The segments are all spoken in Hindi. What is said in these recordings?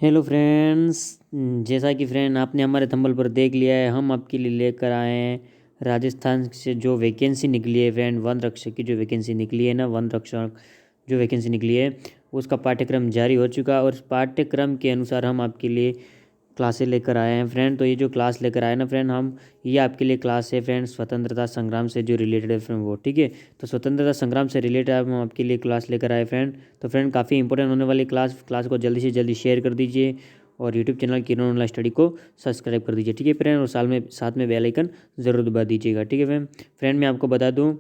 Hello friends. जैसा कि फ्रेंड आपने हमारे थंबनेल पर देख लिया है, हम आपके लिए लेकर आए हैं राजस्थान से जो वैकेंसी निकली है फ्रेंड, वन रक्षक की जो वैकेंसी निकली है ना, वन रक्षक जो वैकेंसी निकली है उसका पाठ्यक्रम जारी हो चुका है और उस पाठ्यक्रम के अनुसार हम आपके लिए क्लासें लेकर आए हैं फ्रेंड। तो ये जो क्लास लेकर आए ना फ्रेंड हम, ये आपके लिए क्लास है फ्रेंड स्वतंत्रता संग्राम से जो रिलेटेड है फ्रेंड वो, ठीक है। तो स्वतंत्रता संग्राम से रिलेटेड हम आपके लिए क्लास लेकर आए फ्रेंड। तो फ्रेंड काफ़ी इंपॉर्टेंट होने वाली क्लास को जल्दी से जल्दी शेयर कर दीजिए और यूट्यूब चैनल किरण ऑनलाइन स्टडी को सब्सक्राइब कर दीजिए, ठीक है फ्रेंड। और साथ में बेल आइकन ज़रूर दबा दीजिएगा, ठीक है फ्रेंड। फ्रेंड मैं आपको बता दूँ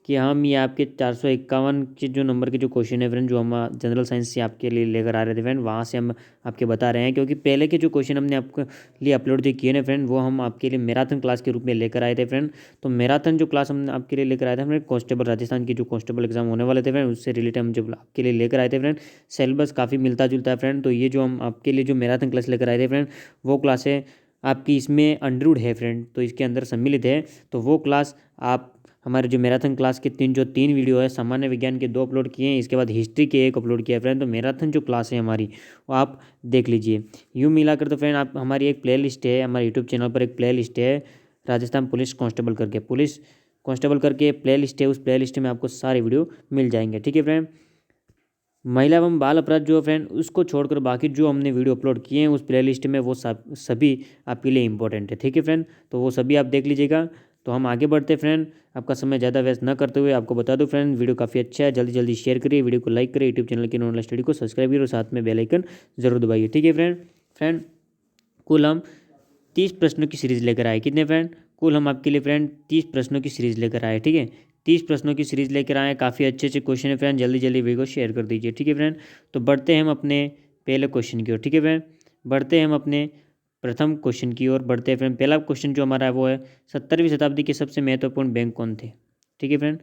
कि हम ये आपके 451 के जो नंबर के जो क्वेश्चन है फ्रेंड, जो हम जनरल साइंस से आपके लिए लेकर आ रहे थे फ्रेंड, वहाँ से हम आपके बता रहे हैं। क्योंकि पहले के जो क्वेश्चन हमने आपके लिए अपलोड जो किए ना फ्रेंड, वो हम आपके लिए मैराथन क्लास के रूप में लेकर आए थे फ्रेंड। तो मैराथन जो क्लास हमने आपके लिए लेकर आए थे फ्रेंड, कांस्टेबल राजस्थान की जो कांस्टेबल एग्जाम होने वाले थे फ्रेंड, उससे रिलेटेड हम जब आपके लिए लेकर आए थे फ्रेंड, सिलेबस काफ़ी मिलता जुलता है फ्रेंड। तो ये जो हम आपके लिए जो मैराथन क्लास लेकर आए थे फ्रेंड, वो क्लास है आपकी इसमें अंडरवुड है फ्रेंड, तो इसके अंदर सम्मिलित है। तो वो क्लास आप हमारे जो मैराथन क्लास के तीन वीडियो है, सामान्य विज्ञान के 2 अपलोड किए हैं, इसके बाद हिस्ट्री के 1 अपलोड किया है फ्रेंड। तो मैराथन जो क्लास है हमारी वो आप देख लीजिए। यूँ मिलाकर तो फ्रेंड आप हमारी एक प्ले लिस्ट है, हमारे यूट्यूब चैनल पर एक प्ले लिस्ट है राजस्थान पुलिस कांस्टेबल करके प्ले लिस्ट है। उस प्ले लिस्ट में आपको सारे वीडियो मिल जाएंगे, ठीक है फ्रेंड। महिला एवं बाल अपराध जो फ्रेंड, उसको छोड़कर बाकी जो हमने वीडियो अपलोड किए हैं उस प्ले लिस्ट में, वो सभी आपके लिए इंपॉर्टेंट है, ठीक है फ्रेंड। तो वो सभी आप देख लीजिएगा। तो हम आगे बढ़ते फ्रेंड, आपका समय ज़्यादा वेस्ट न करते हुए आपको बता दूं फ्रेंड, वीडियो काफ़ी अच्छा है, जल्दी जल्दी शेयर करिए, वीडियो को लाइक करिए, यूट्यूब चैनल की ऑनलाइन स्टडी को सब्सक्राइब करिए और साथ में बेल आइकन जरूर दबाइए, ठीक है फ्रेंड। फ्रेंड कुल हम 30 प्रश्नों की सीरीज़ लेकर आए। कितने फ्रेंड? कुल हम आपके लिए फ्रेंड 30 प्रश्नों की सीरीज़ लेकर आए, ठीक है। 30 प्रश्नों की सीरीज़ लेकर आए, काफ़ी अच्छे अच्छे क्वेश्चन है फ्रेंड, जल्दी जल्दी वीडियो को शेयर कर दीजिए, ठीक है फ्रेंड। तो बढ़ते हैं हम अपने पहले क्वेश्चन की ओर, ठीक है फ्रेंड। बढ़ते हैं हम अपने प्रथम क्वेश्चन की ओर बढ़ते हैं फ्रेंड। पहला क्वेश्चन जो हमारा है वो है 17वीं शताब्दी के सबसे महत्वपूर्ण बैंक कौन थे, ठीक है फ्रेंड।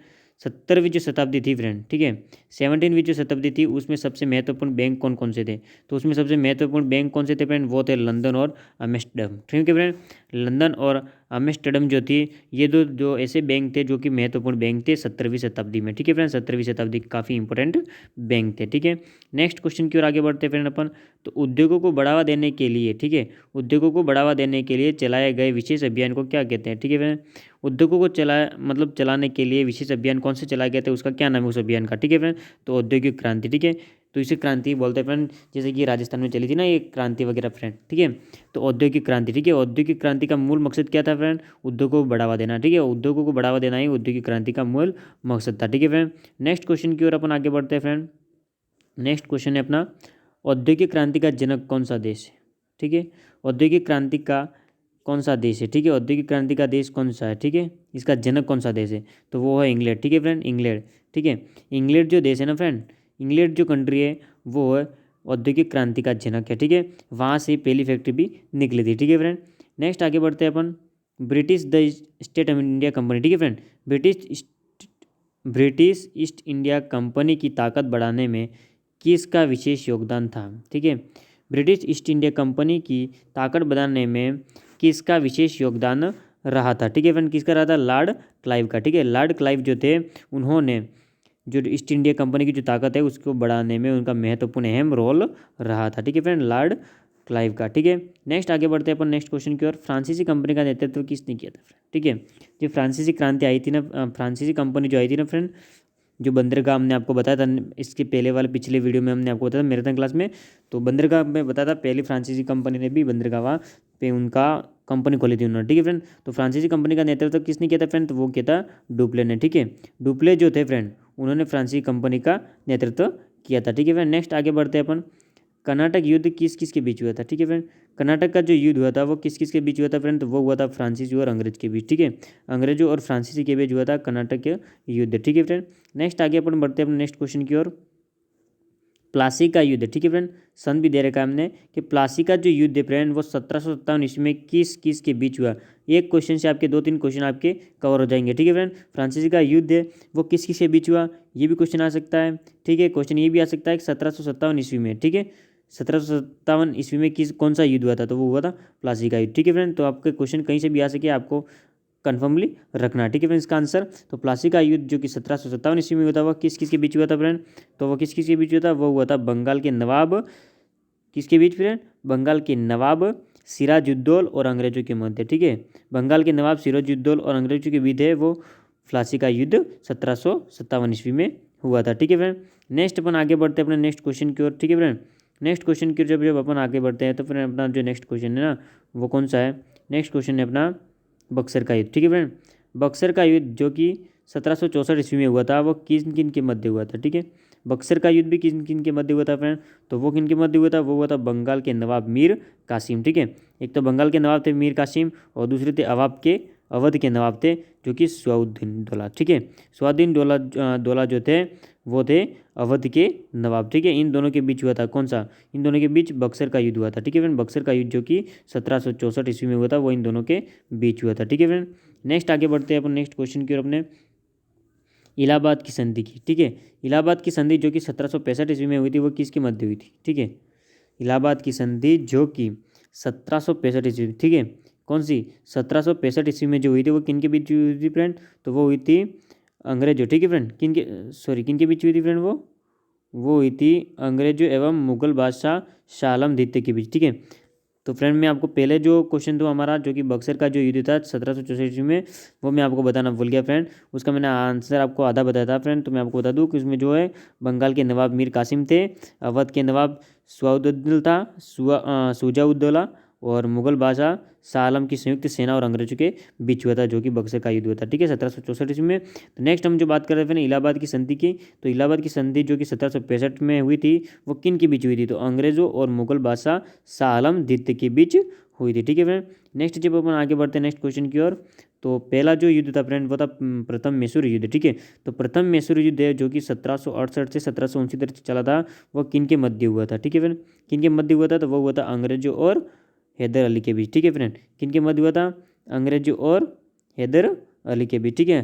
17वीं जो शताब्दी थी फ्रेंड, ठीक है, 17वीं जो शताब्दी थी उसमें सबसे महत्वपूर्ण बैंक कौन कौन से थे। तो उसमें सबसे महत्वपूर्ण बैंक कौन से थे फ्रेंड, वो थे लंदन और अम्स्टर्डम, ठीक है फ्रेंड। लंदन और अम्स्टर्डम जो थी, ये दो जो ऐसे बैंक थे जो कि महत्वपूर्ण बैंक थे 17वीं शताब्दी में, ठीक है फ्रेंड। 17वीं शताब्दी काफ़ी इंपॉर्टेंट बैंक थे, ठीक है। नेक्स्ट क्वेश्चन की ओर आगे बढ़ते फ्रेंड अपन। तो उद्योगों को बढ़ावा देने के लिए, ठीक है, उद्योगों को बढ़ावा देने के लिए चलाए गए विशेष अभियान को क्या कहते हैं, ठीक है फ्रेंड। उद्योगों को चलाने के लिए विशेष अभियान कौन से चलाए गए थे, उसका क्या नाम है उस अभियान का, ठीक है फ्रेंड। तो औद्योगिक क्रांति, ठीक है। तो इसे क्रांति बोलते हैं फ्रेंड, जैसे कि राजस्थान में चली थी ना ये क्रांति वगैरह फ्रेंड, ठीक है। तो औद्योगिक क्रांति, ठीक है। औद्योगिक क्रांति का मूल मकसद क्या था फ्रेंड, उद्योगों को बढ़ावा देना, ठीक है। उद्योगों को बढ़ावा देना ही औद्योगिक क्रांति का मूल मकसद था, ठीक है फ्रेंड। नेक्स्ट क्वेश्चन की ओर अपन आगे बढ़ते हैं फ्रेंड। नेक्स्ट क्वेश्चन है अपना, औद्योगिक क्रांति का जनक कौन सा देश है, ठीक है। औद्योगिक क्रांति का कौन सा देश है, ठीक है। औद्योगिक क्रांति का देश कौन सा है, ठीक है, इसका जनक कौन सा देश है, तो वो है इंग्लैंड, ठीक है फ्रेंड, इंग्लैंड, ठीक है। इंग्लैंड जो देश है ना फ्रेंड, इंग्लैंड जो कंट्री है वो है औद्योगिक क्रांति का जनक है, ठीक है। वहाँ से पहली फैक्ट्री भी निकली थी, ठीक है फ्रेंड। नेक्स्ट आगे बढ़ते हैं अपन। British the state of India company, ठीक है friend. British East India Company की ताकत बढ़ाने में किसका विशेष योगदान था, ठीक है। ब्रिटिश ईस्ट इंडिया कंपनी की ताकत बढ़ाने में किसका विशेष योगदान रहा था, ठीक है फ्रेंड। किसका रहा था, लॉर्ड क्लाइव का, ठीक है। लॉर्ड क्लाइव जो थे, उन्होंने जो ईस्ट इंडिया कंपनी की जो ताकत है उसको बढ़ाने में उनका महत्वपूर्ण अहम रोल रहा था, ठीक है फ्रेंड, लॉर्ड क्लाइव का, ठीक है। नेक्स्ट आगे बढ़ते हैं अपन नेक्स्ट क्वेश्चन की ओर। फ्रांसीसी कंपनी का नेतृत्व किसने किया था फ्रेंड, ठीक है। जो फ्रांसीसी क्रांति आई थी ना, फ्रांसीसी कंपनी जो आई थी ना फ्रेंड, जो बंदरगाह हमने आपको बताया था इसके पहले वाले पिछले वीडियो में हमने आपको बताया था मैराथन क्लास में। तो बंदरगाह में बताया था, पहली फ्रांसीसी कंपनी ने भी बंदरगाह वहाँ पे उनका कंपनी खोली थी उन्होंने, ठीक है फ्रेंड। तो फ्रांसीसी कंपनी का नेतृत्व किसने किया था फ्रेंड, तो वो किया था डुप्ले ने, ठीक है। डुप्ले जो थे फ्रेंड, उन्होंने फ्रांसीसी कंपनी का नेतृत्व किया था, ठीक है फ्रेंड। नेक्स्ट आगे बढ़ते हैं अपन। कर्नाटक युद्ध किस किस के बीच हुआ था, ठीक है फ्रेंड। कर्नाटक का जो युद्ध हुआ था वो किस किस के बीच हुआ था फ्रेंड, तो वो हुआ था फ्रांसीसी और अंग्रेज के बीच, ठीक है। अंग्रेजों और फ्रांसीसी के बीच हुआ था कर्नाटक के युद्ध, ठीक है फ्रेंड। नेक्स्ट आगे अपन बढ़ते हैं अपने नेक्स्ट क्वेश्चन की ओर। प्लासी का युद्ध, ठीक है फ्रेंड, सन भी दे रखा है हमने कि प्लासी का जो युद्ध है फ्रेंड वो 1757 ईस्वी में किस किस के बीच हुआ। एक क्वेश्चन से आपके 2-3 क्वेश्चन आपके कवर हो जाएंगे, ठीक है फ्रेंड। फ्रांसीसी का युद्ध है वो किस किस के बीच हुआ, ये भी क्वेश्चन आ सकता है, ठीक है। क्वेश्चन ये भी आ सकता है कि 1757 ईस्वी में, ठीक है, 1757 ईस्वी में कौन सा युद्ध हुआ था, तो वो हुआ था प्लासी का युद्ध, ठीक है फ्रेंड। तो आपके क्वेश्चन कहीं से भी आ सके, आपको कन्फर्मली रखना, ठीक है फ्रेंड इसका आंसर। तो प्लासी का युद्ध जो कि 1757 ईस्वी में हुआ था, वो किस किस के बीच हुआ था फ्रेंड, तो वो किस किस के बीच हुआ था, वो हुआ था बंगाल के नवाब किसके बीच फ्रेंड? बंगाल के नवाब सिराजुद्दौला और अंग्रेजों के मध्य, ठीक है। बंगाल के नवाब सिराजुद्दौला और अंग्रेजों के बीच है वो प्लासी का युद्ध 1757 ईस्वी में हुआ था, ठीक है फ्रेंड। नेक्स्ट अपन आगे बढ़ते हैं अपने नेक्स्ट क्वेश्चन की ओर, ठीक है फ्रेंड। नेक्स्ट क्वेश्चन की ओर जब अपन आगे बढ़ते हैं तो फ्रेंड अपना जो नेक्स्ट क्वेश्चन है ना वो कौन सा है? नेक्स्ट क्वेश्चन है अपना बक्सर का युद्ध, ठीक है फ्रेंड। बक्सर का युद्ध जो कि 1764 ईस्वी में हुआ था वो किन किन के मध्य हुआ था, ठीक है। बक्सर का युद्ध भी किन किन के मध्य हुआ था फ्रेंड? तो वो किन के मध्य हुआ था? वो हुआ था बंगाल के नवाब मीर कासिम, ठीक है। एक तो बंगाल के नवाब थे मीर कासिम और दूसरे थे अवध के नवाब थे जो कि सलाउद्दीन दौला, ठीक है। सलाउद्दीन दौला जो थे वो थे अवध के नवाब, ठीक है। इन दोनों के बीच हुआ था कौन सा? इन दोनों के बीच बक्सर का युद्ध हुआ था, ठीक है फ्रेंड। बक्सर का युद्ध जो कि 1764 ईस्वी में हुआ था वो इन दोनों के बीच हुआ था, ठीक है फ्रेंड। नेक्स्ट आगे बढ़ते हैं अपन नेक्स्ट क्वेश्चन की ओर अपने इलाहाबाद की संधि की, ठीक है। इलाहाबाद की संधि जो कि 1765 ईस्वी में हुई थी वो किसके मध्य हुई थी, ठीक है। इलाहाबाद की संधि जो कि 1765 ईस्वी, ठीक है। कौन सी? 1765 ईस्वी में जो हुई थी वो किन के बीच हुई थी फ्रेंड? तो वो हुई थी अंग्रेजों, ठीक है फ्रेंड। किन के बीच हुई थी फ्रेंड? वो हुई थी अंग्रेजों एवं मुगल बादशाह शाह आलम द्वितीय के बीच, ठीक है। तो फ्रेंड मैं आपको पहले जो क्वेश्चन था हमारा जो कि बक्सर का जो युद्ध था 1764 में वो मैं आपको बताना भूल गया फ्रेंड। उसका मैंने आंसर आपको आधा बताया था फ्रेंड। तो मैं आपको बता दूं कि उसमें जो है बंगाल के नवाब मीर कासिम थे, अवध के नवाब सुजाउद्दौला था, सुजाउद्दौला और मुगल बादशाह शाह आलम की संयुक्त सेना और अंग्रेजों के बीच हुआ था जो कि बक्सर का युद्ध हुआ था, ठीक है, 1764 ईस्वी में। तो नेक्स्ट हम जो बात कर रहे थे ना इलाहाबाद की संधि की, तो इलाहाबाद की संधि जो कि 1765 में हुई थी वो किन के बीच हुई थी? तो अंग्रेजों और मुगल बादशाह शाह आलम द्वितीय के बीच हुई थी, ठीक है फ्रेंड। नेक्स्ट जब अपन आगे बढ़ते हैं नेक्स्ट क्वेश्चन की ओर, तो पहला जो युद्ध था फ्रेंड वो था प्रथम मैसूर युद्ध, ठीक है। तो प्रथम मैसूर युद्ध है जो कि 1768 से 1769 तक चला था वो किन के मध्य हुआ था, ठीक है फ्रेंड। किन के मध्य हुआ था? तो वो हुआ था अंग्रेजों और हैदर अली के बीच, ठीक है फ्रेंड। किन के मध्य हुआ था? अंग्रेजों और हैदर अली के बीच, ठीक है।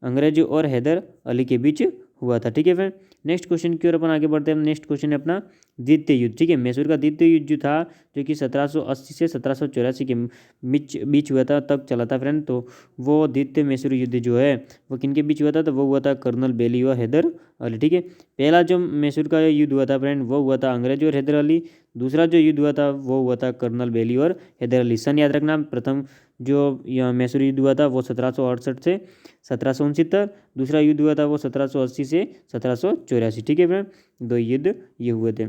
अंग्रेजों और हैदर अली के बीच हुआ था, ठीक है फ्रेंड। नेक्स्ट क्वेश्चन की ओर अपन आगे बढ़ते हैं। नेक्स्ट क्वेश्चन है अपना द्वितीय युद्ध, ठीक है। मैसूर का द्वितीय युद्ध जो था जो कि 1780 से 1784 के बीच बीच हुआ था तक चला था फ्रेंड। तो वो द्वितीय मैसूर युद्ध जो है वो किन के बीच हुआ था? तो वो हुआ था कर्नल बेली और हैदर अली, ठीक है। पहला जो मैसूर का युद्ध हुआ था फ्रेंड वो हुआ था अंग्रेजों और हैदर अली। दूसरा जो युद्ध हुआ था वो हुआ था कर्नल बेली और हैदर अली। सन याद रखना, प्रथम जो मैसूर युद्ध हुआ था वो 1768 से 1769, दूसरा युद्ध हुआ था वो 1780 से 1784, ठीक है फ्रेंड। दो युद्ध ये हुए थे।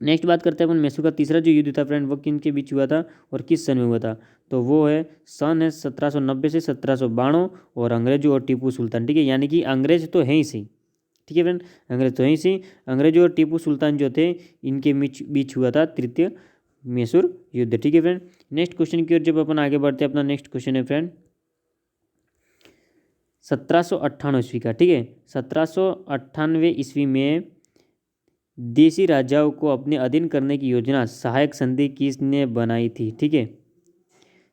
नेक्स्ट बात करते हैं अपन मैसूर का तीसरा जो युद्ध था फ्रेंड वो किन के बीच हुआ था और किस सन में हुआ था? तो वो है सन है 1790 से 1792 और अंग्रेजों और टीपू सुल्तान, ठीक है। यानी कि अंग्रेज तो हैं ही सही, ठीक है फ्रेंड, अंग्रेज तो हैं ही सही। अंग्रेजों और टीपू सुल्तान जो थे इनके बीच बीच हुआ था तृतीय मैसूर युद्ध, ठीक है फ्रेंड। नेक्स्ट क्वेश्चन की ओर जब अपन आगे बढ़ते हैं अपना नेक्स्ट क्वेश्चन है फ्रेंड 1798 ईस्वी का, ठीक है। 1798 ईस्वी में देसी राजाओं को अपने अधीन करने की योजना सहायक संधि किसने बनाई थी, ठीक है।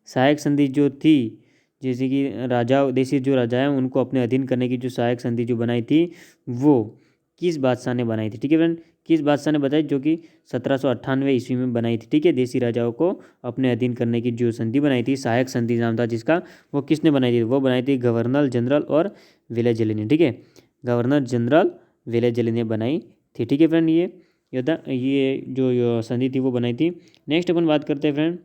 सहायक संधि जो थी जैसे कि राजा देसी जो राजा हैं उनको अपने अधीन करने की जो सहायक संधि जो बनाई थी वो किस बादशाह ने बनाई थी, ठीक है फ्रेंड। किस बादशाह ने बताई? जो कि 1798 ईस्वी में बनाई थी, ठीक है। देसी राजाओं को अपने अधीन करने की जो संधि बनाई थी सहायक संधि नाम था जिसका, वो किसने बनाई थी? वो बनाई थी गवर्नर जनरल और विलेजली ने, ठीक है। गवर्नर जनरल विलेजली ने बनाई थी, ठीक है फ्रेंड। ये जो संधि थी वो बनाई थी। नेक्स्ट अपन बात करते हैं फ्रेंड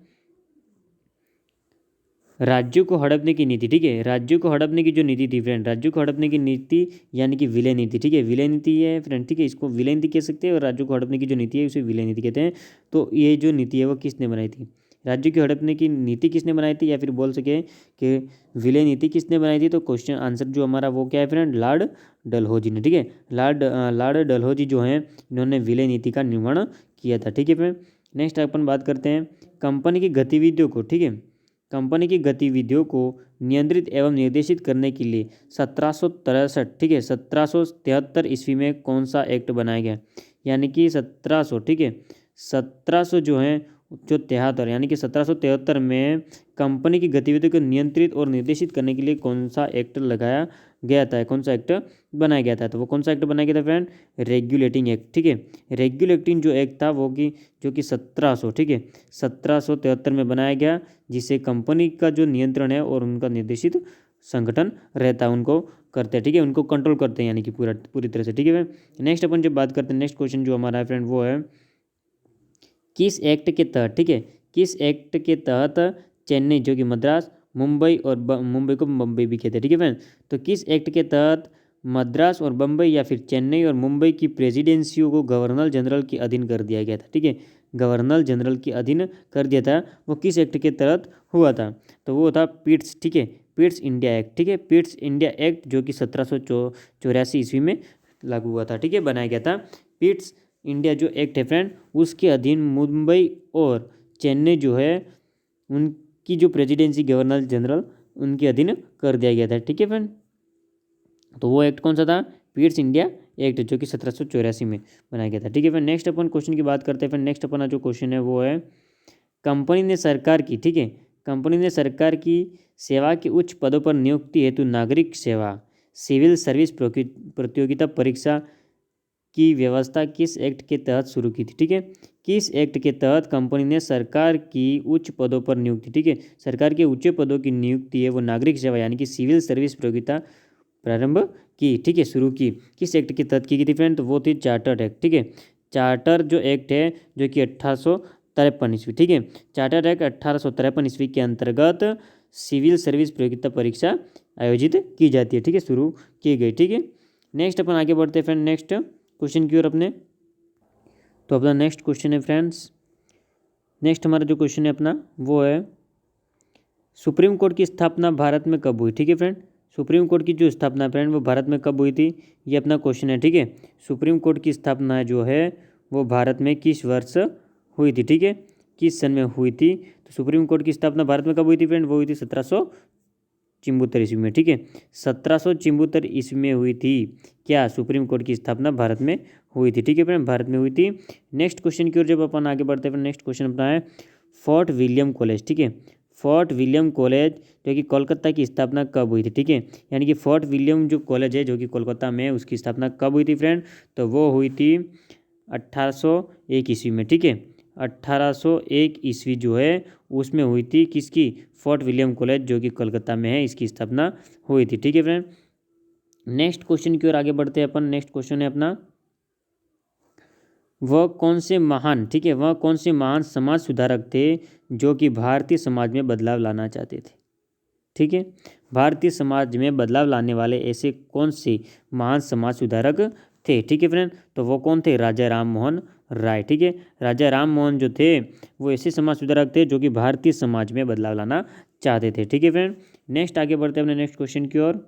राज्यों को हड़पने की नीति, ठीक है। राज्यों को हड़पने की जो नीति थी फ्रेंड, राज्यों को हड़पने की नीति यानी कि विलय नीति, ठीक है। विलय नीति है फ्रेंड, ठीक है। इसको विलय नीति कह सकते हैं और राज्यों को हड़पने की जो नीति है उसे विलय नीति कहते हैं। तो ये जो नीति है वो किसने बनाई थी? राज्यों की हड़पने की नीति किसने बनाई थी या फिर बोल सके कि विलय नीति किसने बनाई थी? तो क्वेश्चन आंसर जो हमारा वो क्या है फ्रेंड? लॉर्ड डलहौजी ने, ठीक है। लॉर्ड डलहौजी जो हैं इन्होंने विलय नीति का निर्माण किया था, ठीक है फ्रेंड। नेक्स्ट अपन बात करते हैं कंपनी की गतिविधियों को, ठीक है। कंपनी की गतिविधियों को नियंत्रित एवं निर्देशित करने के लिए 1763, ठीक है, 1773 ईस्वी में कौन सा एक्ट बनाया गया? यानी कि 1700, ठीक है, 1700 जो है जो 73 यानी कि 1773 में कंपनी की गतिविधियों को नियंत्रित और निर्देशित करने के लिए कौन सा एक्ट लगाया गया था? कौन सा एक्ट बनाया गया था? तो वो कौन सा एक्ट बनाया गया था फ्रेंड? रेगुलेटिंग एक्ट, ठीक है। रेगुलेटिंग जो एक्ट था वो कि जो कि 1700, ठीक है, 1773 में बनाया गया जिससे कंपनी का जो नियंत्रण है और उनका निर्देशित संगठन रहता है उनको करते हैं, ठीक है, उनको कंट्रोल करते हैं यानी कि पूरी तरह से, ठीक है। नेक्स्ट अपन जब बात करते हैं नेक्स्ट क्वेश्चन जो हमारा है फ्रेंड वो है किस एक्ट के तहत, ठीक है, किस एक्ट के तहत चेन्नई जो कि मद्रास, मुंबई और मुंबई को बम्बई भी कहते हैं, ठीक है फ्रेंड। तो किस एक्ट के तहत मद्रास और बम्बई या फिर चेन्नई और मुंबई की प्रेसिडेंसियों को गवर्नर जनरल के अधीन कर दिया गया था, ठीक है, गवर्नर जनरल के अधीन कर दिया था, वो किस एक्ट के तहत हुआ था? तो वो था पिट्स, ठीक है, पिट्स इंडिया एक्ट, ठीक है, पिट्स इंडिया एक्ट जो कि 1784 ईस्वी में लागू हुआ था, ठीक है, बनाया गया था। पिट्स इंडिया जो एक्ट है फ्रेंड, उसके अधीन मुंबई और चेन्नई जो है उनकी जो प्रेसिडेंसी गवर्नर जनरल उनके अधीन कर दिया गया था, ठीक है फ्रेंड। तो वो एक्ट कौन सा था? पिट्स इंडिया एक्ट जो कि 1784 में बनाया गया था, ठीक है फ्रेंड। नेक्स्ट अपन क्वेश्चन की बात करते हैं फ्रेंड। नेक्स्ट अपना जो क्वेश्चन है वो है, कंपनी ने सरकार की, ठीक है, कंपनी ने सरकार की सेवा के उच्च पदों पर नियुक्ति हेतु नागरिक सेवा सिविल सर्विस प्रतियोगिता परीक्षा की व्यवस्था किस एक्ट के तहत शुरू की थी, ठीक है, किस एक्ट के तहत कंपनी ने सरकार की उच्च पदों पर नियुक्ति, ठीक है, सरकार के उच्च पदों की नियुक्ति है वो नागरिक सेवा यानी कि सिविल सर्विस प्रतियोगिता प्रारंभ की, ठीक है, शुरू की, किस एक्ट के तहत की गई थी फ्रेंड? तो वो थी चार्टर एक्ट, ठीक है, चार्टर जो एक्ट है जो कि 1853 ईस्वी, ठीक है, चार्टर एक्ट 1853 ईस्वी के अंतर्गत सिविल सर्विस प्रतियोगिता परीक्षा आयोजित की जाती है, ठीक है, शुरू की गई, ठीक है। नेक्स्ट अपन आगे बढ़ते हैं फ्रेंड नेक्स्ट क्वेश्चन की ओर अपने। तो अपना नेक्स्ट क्वेश्चन है फ्रेंड्स, नेक्स्ट हमारा जो क्वेश्चन है अपना वो है, सुप्रीम कोर्ट की स्थापना भारत में कब हुई, ठीक है फ्रेंड, सुप्रीम कोर्ट की जो स्थापना फ्रेंड वो भारत में कब हुई थी, ये अपना क्वेश्चन है, ठीक है। सुप्रीम कोर्ट की स्थापना जो है वो भारत में किस वर्ष हुई थी, ठीक है, किस सन में हुई थी? तो सुप्रीम कोर्ट की स्थापना भारत में कब हुई थी फ्रेंड? वो हुई थी 1774 ईस्वी में, ठीक है, 1774 ईस्वी में हुई थी क्या सुप्रीम कोर्ट की स्थापना भारत में हुई थी, ठीक है फ्रेंड, भारत में हुई थी। नेक्स्ट क्वेश्चन की ओर जब अपन आगे बढ़ते हैं, नेक्स्ट क्वेश्चन अपना है फोर्ट विलियम कॉलेज, ठीक है, फोर्ट विलियम कॉलेज जो कि कोलकाता की स्थापना कब हुई थी, ठीक है, यानी कि फोर्ट विलियम जो कॉलेज है जो कि कोलकाता में है उसकी स्थापना कब हुई थी फ्रेंड? तो वो हुई थी 1801 ईस्वी में, ठीक है, 1801 ईस्वी जो है उसमें हुई थी, किसकी? फोर्ट विलियम कॉलेज जो कि कोलकाता में है इसकी स्थापना हुई थी, ठीक है फ्रेंड। नेक्स्ट क्वेश्चन की ओर आगे बढ़ते हैं अपन। नेक्स्ट क्वेश्चन है अपना, वह कौन से महान, ठीक है, वह कौन से महान समाज सुधारक थे जो कि भारतीय समाज में बदलाव लाना चाहते थे, ठीक है, भारतीय समाज में बदलाव लाने वाले ऐसे कौन से महान समाज सुधारक थे, ठीक है फ्रेंड? तो वो कौन थे? राजा राम मोहन राय, ठीक है, राजा राम मोहन जो थे वो ऐसे समाज सुधारक थे जो कि भारतीय समाज में बदलाव लाना चाहते थे, ठीक है फ्रेंड। नेक्स्ट आगे बढ़ते हैं अपने नेक्स्ट क्वेश्चन की ओर,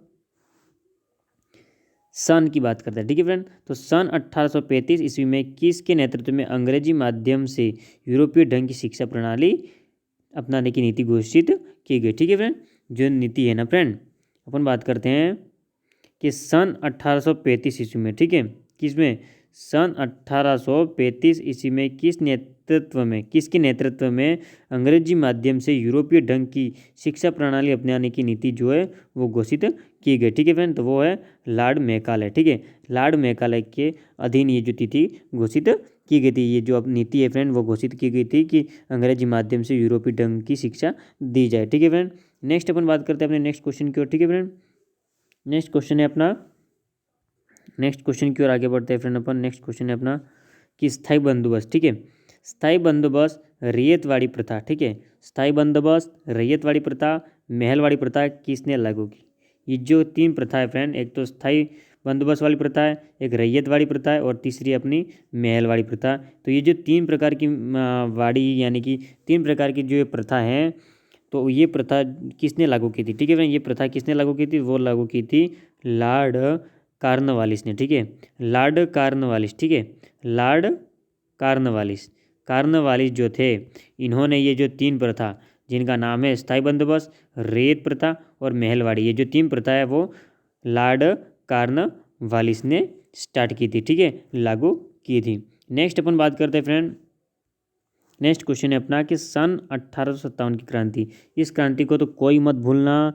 सन की बात करते हैं, ठीक है फ्रेंड। तो सन 1835 ईस्वी में किसके नेतृत्व में अंग्रेजी माध्यम से यूरोपीय ढंग की शिक्षा प्रणाली अपनाने की नीति घोषित की गई, ठीक है फ्रेंड। जो नीति है ना फ्रेंड, अपन बात करते हैं कि सन 1835 ईस्वी में, ठीक है, किसमें? सन 1835 ईस्वी में किस नेतृत्व में, किसके नेतृत्व में अंग्रेजी माध्यम से यूरोपीय ढंग की शिक्षा प्रणाली अपनाने की नीति जो है वो घोषित की गई, ठीक है फ्रेंड। तो वो है लॉर्ड मैकाले, ठीक है, लॉर्ड मैकाले के अधीन ये जो तिथि घोषित की गई थी, ये जो अब नीति है फ्रेंड वो घोषित की गई थी कि अंग्रेजी माध्यम से यूरोपीय ढंग की शिक्षा दी जाए, ठीक है फ्रेंड। नेक्स्ट अपन बात करते हैं अपने नेक्स्ट क्वेश्चन की ओर, ठीक है फ्रेंड। नेक्स्ट क्वेश्चन है अपना, नेक्स्ट क्वेश्चन की ओर आगे बढ़ते हैं फ्रेंड अपन। नेक्स्ट क्वेश्चन है अपना कि स्थायी बंदोबस्त, ठीक है, स्थायी बंदोबस्त, रैयतवाड़ी प्रथा, ठीक है, स्थायी बंदोबस्त, रैयतवाड़ी प्रथा, महलवाड़ी प्रथा किसने लागू की? ये जो तीन प्रथा है फ्रेंड, एक तो स्थायी बंदोबस्त वाली प्रथा है, एक रैयतवाड़ी प्रथा है और तीसरी अपनी महलवाड़ी प्रथा। तो ये जो तीन प्रकार की वाड़ी यानी कि तीन प्रकार की जो ये प्रथा हैं, तो ये प्रथा किसने लागू की थी, ठीक है फ्रेंड, ये प्रथा किसने लागू की थी? वो लागू की थी लॉर्ड कार्नवालिस ने, ठीक है, लॉर्ड कार्नवालिस, ठीक है, लॉर्ड कार्नवालिस, कार्नवालिस जो थे इन्होंने ये जो तीन प्रथा जिनका नाम है स्थायी बंदोबस्त, रेत प्रथा और महलवाड़ी, ये जो तीन प्रथा है वो लॉर्ड कार्नवालिस ने स्टार्ट की थी, ठीक है, लागू की थी। नेक्स्ट अपन बात करते हैं फ्रेंड, नेक्स्ट क्वेश्चन है अपना कि सन 1857 की क्रांति, इस क्रांति को तो कोई मत भूलना,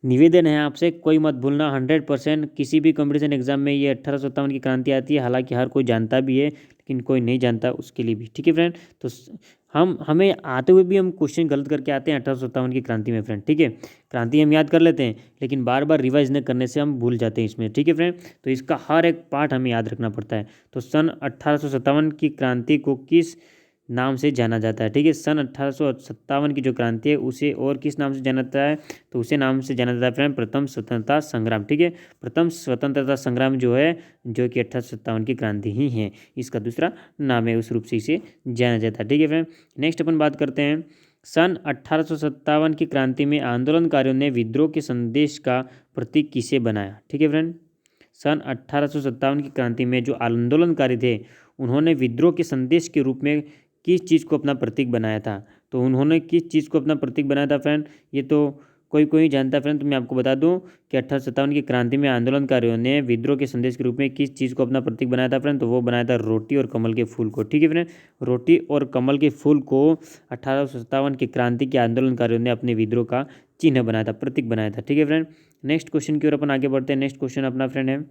निवेदन है आपसे, कोई मत भूलना 100% किसी भी कंपटीशन एग्जाम में ये 1857 की क्रांति आती है। हालांकि हर कोई जानता भी है लेकिन कोई नहीं जानता, उसके लिए भी। ठीक है फ्रेंड, तो हमें आते हुए भी हम क्वेश्चन गलत करके आते हैं 1857 की क्रांति में फ्रेंड। ठीक है, क्रांति हम याद कर लेते हैं लेकिन बार बार रिवाइज न करने से हम भूल जाते हैं इसमें। ठीक है फ्रेंड, तो इसका हर एक पार्ट हमें याद रखना पड़ता है। तो सन 1857 की क्रांति को किस नाम से जाना जाता है? ठीक है, सन 1857 की जो क्रांति है उसे और किस नाम से जाना जाता है? तो उसे नाम से जाना जाता है फ्रेंड प्रथम स्वतंत्रता संग्राम। ठीक है, प्रथम स्वतंत्रता संग्राम जो है, जो कि 1857 की क्रांति ही है, इसका दूसरा नाम है, उस रूप से इसे जाना जाता है। ठीक है फ्रेंड, नेक्स्ट अपन बात करते हैं। सन 1857 की क्रांति में आंदोलनकारियों ने विद्रोह के संदेश का प्रतीक किसे बनाया? ठीक है फ्रेंड, सन 1857 की क्रांति में जो आंदोलनकारी थे उन्होंने विद्रोह के संदेश के रूप में किस चीज़ को अपना प्रतीक बनाया था? तो उन्होंने किस चीज़ को अपना प्रतीक बनाया था फ्रेंड? ये तो कोई कोई जानता है फ्रेंड, तो मैं आपको बता दूं कि 1857 की क्रांति में आंदोलनकारियों ने विद्रोह के संदेश के रूप में किस चीज़ को अपना प्रतीक बनाया था फ्रेंड? तो वो बनाया था रोटी और कमल के फूल को। ठीक है फ्रेंड, रोटी और कमल के फूल को 1857 की क्रांति के आंदोलनकारियों ने अपने विद्रोह का चिन्ह बनाया था, प्रतीक बनाया था। ठीक है फ्रेंड, नेक्स्ट क्वेश्चन की ओर अपन आगे बढ़ते हैं। नेक्स्ट क्वेश्चन अपना फ्रेंड है,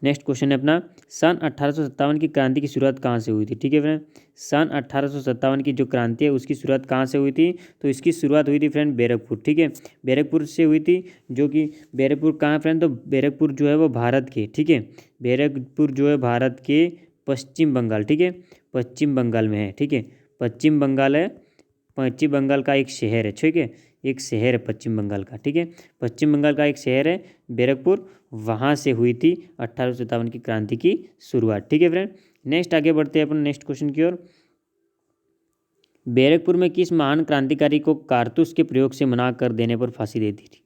नेक्स्ट क्वेश्चन है अपना, सन 1857 की क्रांति की शुरुआत कहाँ से हुई थी? ठीक है फ्रेंड, सन 1857 की जो क्रांति है उसकी शुरुआत कहाँ से हुई थी? तो इसकी शुरुआत हुई थी फ्रेंड बैरकपुर। ठीक है, बैरकपुर से हुई थी, जो कि बैरकपुर कहाँ है फ्रेंड? तो बैरकपुर जो है वो भारत के, ठीक है, बैरकपुर जो है भारत के पश्चिम बंगाल, ठीक है, पश्चिम बंगाल में है। ठीक है, पश्चिम बंगाल है, पश्चिम बंगाल का एक शहर है। ठीक है, एक शहर है पश्चिम बंगाल का। ठीक है, पश्चिम बंगाल का एक शहर है बैरकपुर, वहाँ से हुई थी 1857 की क्रांति की शुरुआत। ठीक है फ्रेंड, नेक्स्ट आगे बढ़ते हैं अपन नेक्स्ट क्वेश्चन की ओर। बैरकपुर में किस महान क्रांतिकारी को कारतूस के प्रयोग से मना कर देने पर फांसी दे दी थी?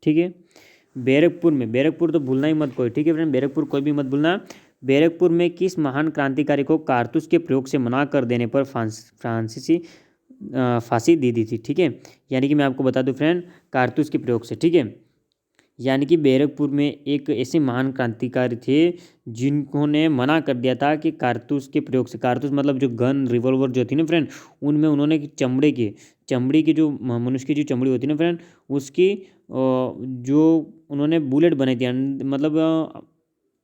ठीक है, बैरकपुर में, बैरकपुर तो भूलना ही मत कोई। ठीक है फ्रेंड, बैरकपुर कोई भी मत भूलना। बैरकपुर में किस महान क्रांतिकारी को कारतूस के प्रयोग से मना कर देने पर फ्रांसीसी फांसी दे दी थी? ठीक है, यानी कि मैं आपको बता दूं फ्रेंड, कारतूस के प्रयोग से। ठीक है, यानी कि बैरकपुर में एक ऐसे महान क्रांतिकारी थे जिन्होंने मना कर दिया था कि कारतूस के प्रयोग से, कारतूस मतलब जो गन रिवॉल्वर जो थी ना फ्रेंड, उनमें उन्होंने चमड़े की जो मनुष्य की जो चमड़ी होती है ना फ्रेंड, उसकी जो उन्होंने बुलेट बनाई थी, मतलब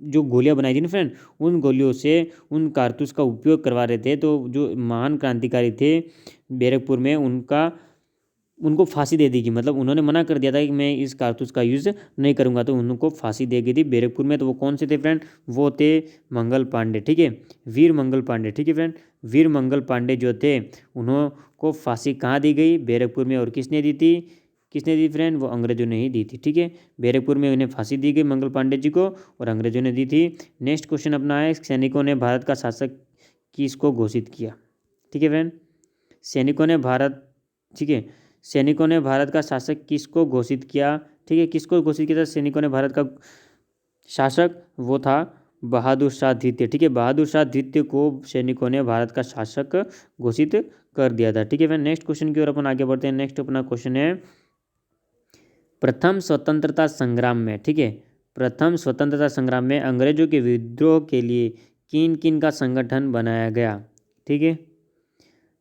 जो गोलियां बनाई थी ना फ्रेंड, उन गोलियों से उन कारतूस का उपयोग करवा रहे थे। तो जो महान क्रांतिकारी थे बैरकपुर में, उनको फांसी दे दी गई, मतलब उन्होंने मना कर दिया था कि मैं इस कारतूस का यूज़ नहीं करूंगा, तो उनको फांसी दे गई थी बैरकपुर में। तो वो कौन से थे फ्रेंड? वो थे मंगल पांडे। ठीक है, वीर मंगल पांडे। ठीक है फ्रेंड, वीर मंगल पांडे जो थे उन्होंने फांसी कहाँ दी गई? बैरकपुर में। और किसने दी थी? किसने दी फ्रेंड? वो अंग्रेजों ने ही दी थी। ठीक है, बैरकपुर में उन्हें फांसी दी गई मंगल पांडे जी को, और अंग्रेजों ने दी थी। नेक्स्ट क्वेश्चन अपना है, सैनिकों ने भारत का शासक किसको घोषित किया? ठीक है फ्रेंड, सैनिकों ने भारत, ठीक है, सैनिकों ने भारत का शासक किसको घोषित किया? ठीक है, किसको घोषित किया था सैनिकों ने भारत का शासक? वो था बहादुर शाह द्वितीय। ठीक है, बहादुर शाह द्वितीय को सैनिकों ने भारत का शासक घोषित कर दिया था। ठीक है फ्रेंड, नेक्स्ट क्वेश्चन की ओर अपन आगे बढ़ते हैं। नेक्स्ट अपना क्वेश्चन है, प्रथम स्वतंत्रता संग्राम में, ठीक है, प्रथम स्वतंत्रता संग्राम में अंग्रेजों के विद्रोह के लिए किन किन का संगठन बनाया गया? ठीक है,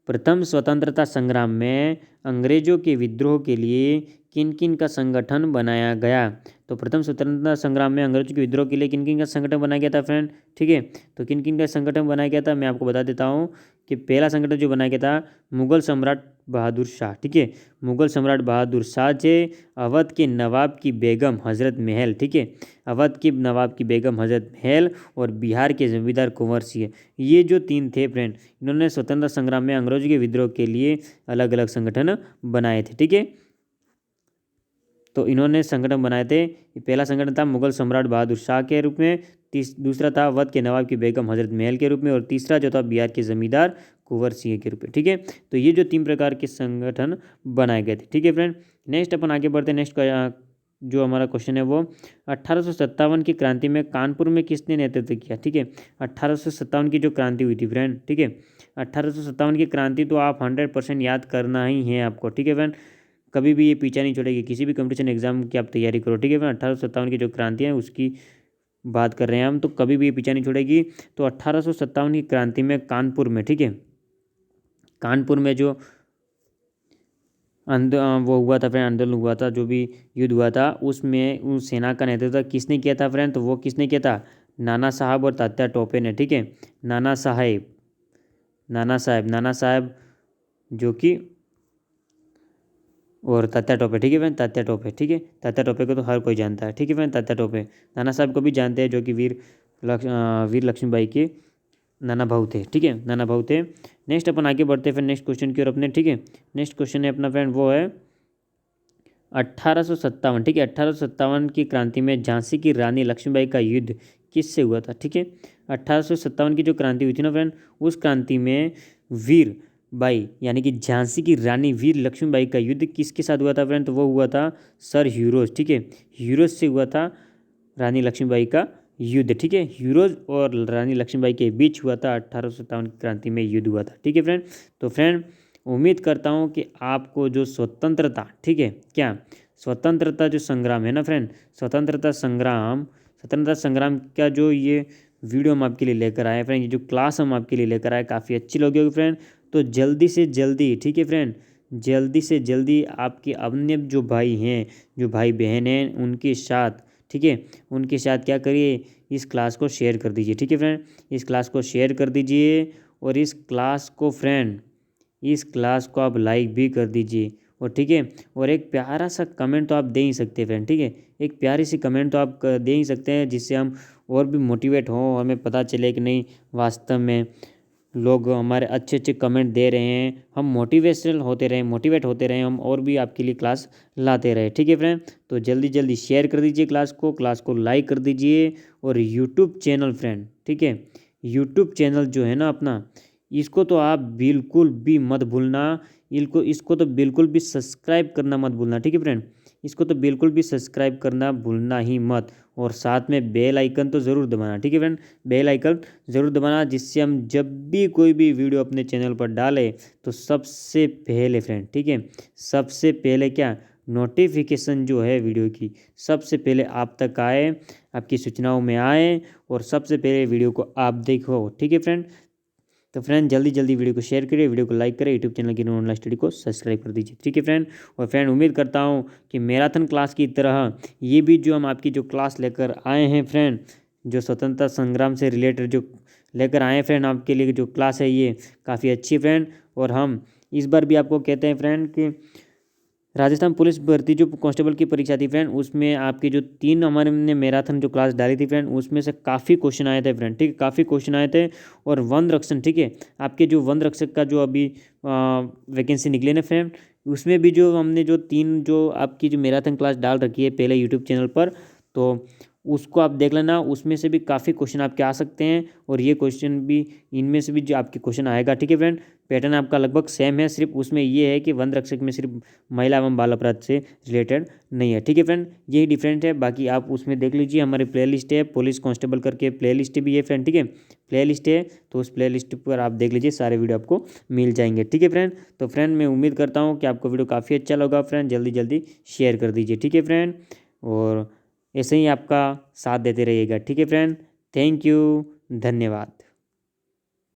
प्रथम स्वतंत्रता संग्राम में अंग्रेजों के विद्रोह के लिए किन किन का संगठन बनाया गया? तो प्रथम स्वतंत्रता संग्राम में अंग्रेजों के विद्रोह के लिए किन किन का संगठन बनाया गया था फ्रेंड? ठीक है, तो किन किन का संगठन बनाया गया था मैं आपको बता देता हूँ कि पहला संगठन जो बनाया गया था मुगल सम्राट बहादुर शाह। ठीक है, मुगल सम्राट बहादुर शाह से अवध के नवाब की बेगम हजरत महल, ठीक है, अवध के नवाब की बेगम हजरत महल और बिहार के जमींदार कुंवर सिंह, ये जो तीन थे फ्रेंड, इन्होंने स्वतंत्रता संग्राम में अंग्रेजों के विद्रोह के लिए अलग अलग संगठन बनाए थे। ठीक है, तो इन्होंने संगठन बनाए थे। पहला संगठन था मुगल सम्राट बहादुर शाह के रूप में, दूसरा था अवध के नवाब की बेगम हजरत महल के रूप में, और तीसरा जो था बिहार के जमींदार कुंवर सिंह के रूप में। ठीक है, तो ये जो तीन प्रकार के संगठन बनाए गए थे। ठीक है फ्रेंड, नेक्स्ट अपन आगे बढ़ते हैं। नेक्स्ट जो हमारा क्वेश्चन है वो 1857 की क्रांति में कानपुर में किसने नेतृत्व किया? ठीक है, 1857 की जो क्रांति हुई थी फ्रेंड, ठीक है, 1857 की क्रांति तो आप 100% याद करना ही है आपको। ठीक है फ्रेंड, कभी भी ये पीछा नहीं छोड़ेगी, किसी भी कंपटीशन एग्जाम की आप तैयारी करो। ठीक है फ्रेंड, 1857 की जो क्रांति है उसकी बात कर रहे हैं हम, तो कभी भी ये पीछा नहीं छोड़ेगी। तो 1857 की क्रांति में कानपुर में, ठीक है, कानपुर में जो वो हुआ था फ्रेंड, आंदोलन हुआ था, जो भी युद्ध हुआ था उसमें उस सेना का नेतृत्व किसने किया था फ्रेंड? तो वो किसने किया था? नाना साहब और तात्या टोपे ने। ठीक है, नाना साहब जो कि और तात्या टोपे। ठीक है फ्रेंड, तात्या टोपे। ठीक है, तात्या टोपे को तो हर कोई जानता है। ठीक है फ्रेंड, तात्या टोपे। नाना साहब को भी जानते हैं, जो कि वीर लक्ष्मीबाई के नाना भाऊ थे। ठीक है, नाना भाऊ थे। नेक्स्ट अपन आगे बढ़ते हैं फिर नेक्स्ट क्वेश्चन की ओर अपने। ठीक है, नेक्स्ट क्वेश्चन है अपना फ्रेंड, वो है 1857। ठीक है, 1857 की क्रांति में झांसी की रानी लक्ष्मीबाई का युद्ध किससे हुआ था? ठीक है, 1857 की जो क्रांति हुई थी ना फ्रेंड, उस क्रांति में वीर बाई यानी कि झांसी की रानी वीर लक्ष्मीबाई का युद्ध किसके साथ हुआ था फ्रेंड? तो वो हुआ था सर ह्यूरोज। ठीक है, ह्यूरोज से हुआ था रानी लक्ष्मीबाई का युद्ध। ठीक है, ह्यूरोज और रानी लक्ष्मीबाई के बीच हुआ था, 1857 की क्रांति में युद्ध हुआ था। ठीक है फ्रेंड, तो फ्रेंड उम्मीद करता हूँ कि आपको जो स्वतंत्रता, ठीक है, क्या स्वतंत्रता जो संग्राम है ना फ्रेंड, स्वतंत्रता संग्राम का जो ये वीडियो हम आपके लिए लेकर आए फ्रेंड, ये जो क्लास हम आपके लिए लेकर आए काफ़ी अच्छी लगी होगी फ्रेंड। तो जल्दी से जल्दी, ठीक है फ्रेंड, जल्दी से जल्दी आपके अन्य जो भाई हैं, जो भाई बहन हैं, उनके साथ, ठीक है, उनके साथ क्या करिए, इस क्लास को शेयर कर दीजिए। ठीक है फ्रेंड, इस क्लास को शेयर कर दीजिए और इस क्लास को फ्रेंड, इस क्लास को आप लाइक भी कर दीजिए। और ठीक है, और एक प्यारा सा कमेंट तो आप दे ही सकते हैं फ्रेंड। ठीक है, एक प्यारी सी कमेंट तो आप दे ही सकते हैं, जिससे हम और भी मोटिवेट हों और हमें पता चले कि नहीं वास्तव में लोग हमारे अच्छे अच्छे कमेंट दे रहे हैं, हम मोटिवेट होते रहें हम, और भी आपके लिए क्लास लाते रहे। ठीक है फ्रेंड, तो जल्दी जल्दी शेयर कर दीजिए क्लास को लाइक कर दीजिए। और यूट्यूब चैनल फ्रेंड, ठीक है, यूट्यूब चैनल जो है ना अपना, इसको तो आप बिल्कुल भी मत भूलना, इसको तो बिल्कुल भी सब्सक्राइब करना मत भूलना। ठीक है फ्रेंड, इसको तो बिल्कुल भी सब्सक्राइब करना भूलना ही मत, और साथ में बेल आइकन तो ज़रूर दबाना। ठीक है फ्रेंड, बेल आइकन ज़रूर दबाना, जिससे हम जब भी कोई भी वीडियो अपने चैनल पर डालें तो सबसे पहले फ्रेंड, ठीक है, सबसे पहले क्या, नोटिफिकेशन जो है वीडियो की सबसे पहले आप तक आए, आपकी सूचनाओं में आए, और सबसे पहले वीडियो को आप देखो। ठीक है फ्रेंड, तो फ्रेंड जल्दी जल्दी वीडियो को शेयर करिए, वीडियो को लाइक करें, यूट्यूब चैनल की ऑनलाइन स्टडी को सब्सक्राइब कर दीजिए। ठीक है फ्रेंड, और फ्रेंड उम्मीद करता हूँ कि मैराथन क्लास की तरह ये भी जो हम आपकी जो क्लास लेकर आए हैं फ्रेंड, जो स्वतंत्रता संग्राम से रिलेटेड जो लेकर आए हैं फ्रेंड आपके लिए जो क्लास है, ये काफ़ी अच्छी है फ्रेंड। और हम इस बार भी आपको कहते हैं फ्रेंड कि राजस्थान पुलिस भर्ती जो कांस्टेबल की परीक्षा थी फ्रेंड, उसमें आपकी जो 3 हमारे ने मैराथन जो क्लास डाली थी फ्रेंड, उसमें से काफ़ी क्वेश्चन आए थे फ्रेंड। ठीक है, काफ़ी क्वेश्चन आए थे। और वन रक्षण, ठीक है, आपके जो वन रक्षक का जो अभी वैकेंसी निकली ना फ्रेंड, उसमें भी जो हमने जो 3 जो आपकी जो मैराथन क्लास डाल रखी है पहले यूट्यूब चैनल पर, तो उसको आप देख लेना, उसमें से भी काफ़ी क्वेश्चन आपके आ सकते हैं। और ये क्वेश्चन भी, इनमें से भी जो आपके क्वेश्चन आएगा। ठीक है फ्रेंड, पैटर्न आपका लगभग सेम है, सिर्फ उसमें ये है कि वन रक्षक में सिर्फ महिला एवं बाल अपराध से रिलेटेड नहीं है। ठीक है फ्रेंड, यही डिफरेंट है, बाकी आप उसमें देख लीजिए, हमारी प्ले लिस्ट है, पुलिस कांस्टेबल करके प्ले लिस्ट भी है फ्रेंड। ठीक है, प्ले लिस्ट है, तो उस प्ले लिस्ट पर आप देख लीजिए, सारे वीडियो आपको मिल जाएंगे। ठीक है फ्रेंड, तो फ्रेंड मैं उम्मीद करता हूँ कि आपको वीडियो काफ़ी अच्छा लगा फ्रेंड, जल्दी जल्दी शेयर कर दीजिए। ठीक है फ्रेंड, और ऐसे ही आपका साथ देते रहिएगा। ठीक है फ्रेंड, थैंक यू, धन्यवाद।